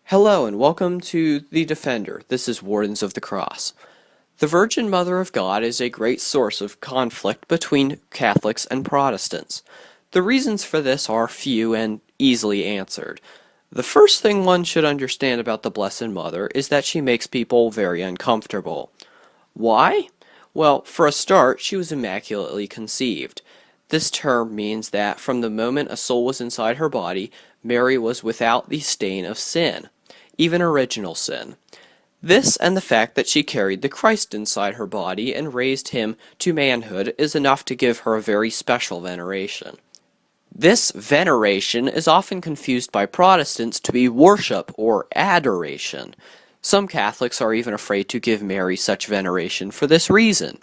Hello and welcome to The Defender. This is Wardens of the Cross. The Virgin Mother of God is a great source of conflict between Catholics and Protestants. The reasons for this are few and easily answered. The first thing one should understand about the Blessed Mother is that she makes people very uncomfortable. Why? Well, for a start, she was immaculately conceived. This term means that from the moment a soul was inside her body, Mary was without the stain of sin, even original sin. This and the fact that she carried the Christ inside her body and raised him to manhood is enough to give her a very special veneration. This veneration is often confused by Protestants to be worship or adoration. Some Catholics are even afraid to give Mary such veneration for this reason.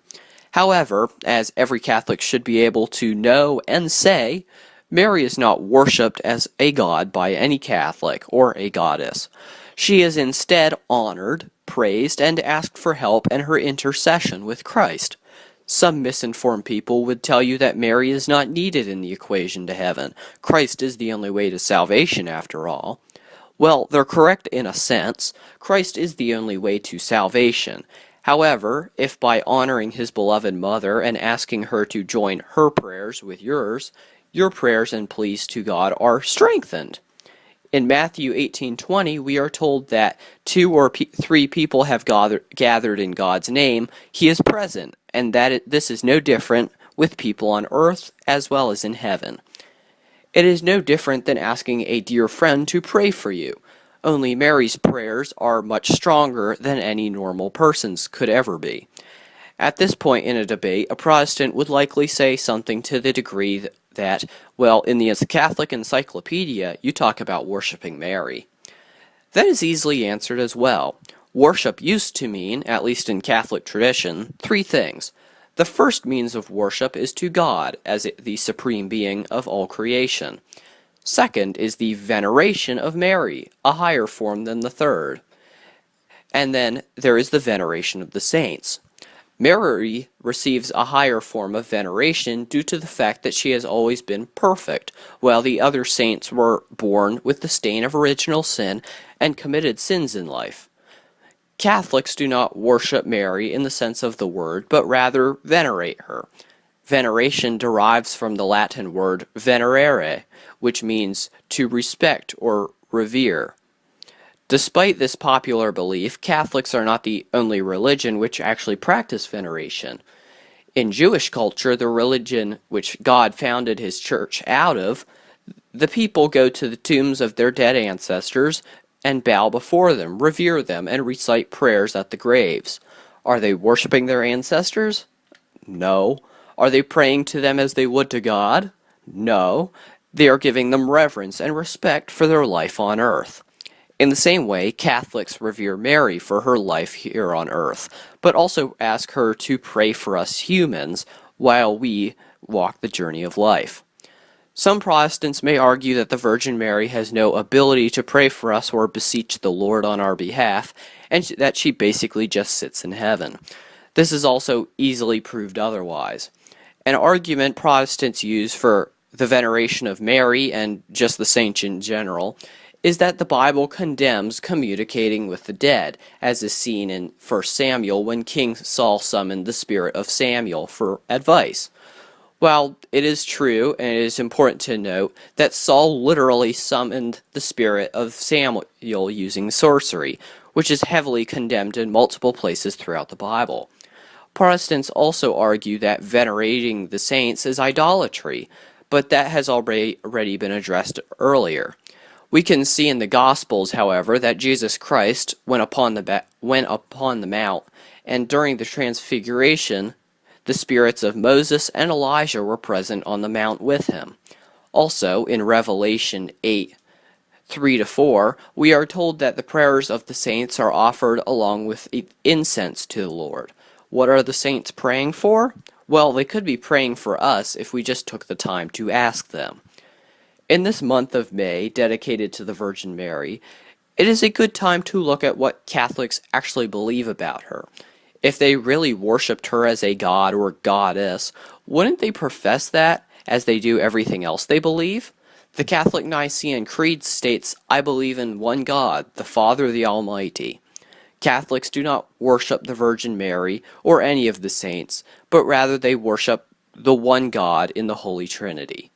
However, as every Catholic should be able to know and say, Mary is not worshipped as a god by any Catholic or a goddess. She is instead honored, praised, and asked for help and her intercession with Christ. Some misinformed people would tell you that Mary is not needed in the equation to heaven. Christ is the only way to salvation after all. Well, they're correct in a sense. Christ is the only way to salvation. However, if by honoring his beloved mother and asking her to join her prayers with yours, your prayers and pleas to God are strengthened. In Matthew 18:20, we are told that two or three people have gathered in God's name, he is present, and that this is no different with people on earth as well as in heaven. It is no different than asking a dear friend to pray for you, only Mary's prayers are much stronger than any normal person's could ever be. At this point in a debate, a Protestant would likely say something to the degree that, well, in the Catholic Encyclopedia, you talk about worshiping Mary. That is easily answered as well. Worship used to mean, at least in Catholic tradition, three things. The first means of worship is to God, as the supreme being of all creation. Second is the veneration of Mary, a higher form than the third. And then there is the veneration of the saints. Mary receives a higher form of veneration due to the fact that she has always been perfect, while the other saints were born with the stain of original sin and committed sins in life. Catholics do not worship Mary in the sense of the word, but rather venerate her. Veneration derives from the Latin word venerare, which means to respect or revere. Despite this popular belief, Catholics are not the only religion which actually practice veneration. In Jewish culture, the religion which God founded his church out of, the people go to the tombs of their dead ancestors and bow before them, revere them, and recite prayers at the graves. Are they worshiping their ancestors? No. Are they praying to them as they would to God? No. They are giving them reverence and respect for their life on earth. In the same way, Catholics revere Mary for her life here on earth, but also ask her to pray for us humans while we walk the journey of life. Some Protestants may argue that the Virgin Mary has no ability to pray for us or beseech the Lord on our behalf, and that she basically just sits in heaven. This is also easily proved otherwise. An argument Protestants use for the veneration of Mary and just the saints in general is that the Bible condemns communicating with the dead, as is seen in 1 Samuel when King Saul summoned the spirit of Samuel for advice. While it is true, and it is important to note, that Saul literally summoned the spirit of Samuel using sorcery, which is heavily condemned in multiple places throughout the Bible. Protestants also argue that venerating the saints is idolatry, but that has already been addressed earlier. We can see in the Gospels, however, that Jesus Christ went upon the mount, and during the Transfiguration, the spirits of Moses and Elijah were present on the mount with him. Also, in Revelation 8:3-4, we are told that the prayers of the saints are offered along with incense to the Lord. What are the saints praying for? Well, they could be praying for us if we just took the time to ask them. In this month of May, dedicated to the Virgin Mary, it is a good time to look at what Catholics actually believe about her. If they really worshipped her as a god or goddess, wouldn't they profess that as they do everything else they believe? The Catholic Nicene Creed states, "I believe in one God, the Father, the Almighty." Catholics do not worship the Virgin Mary or any of the saints, but rather they worship the one God in the Holy Trinity.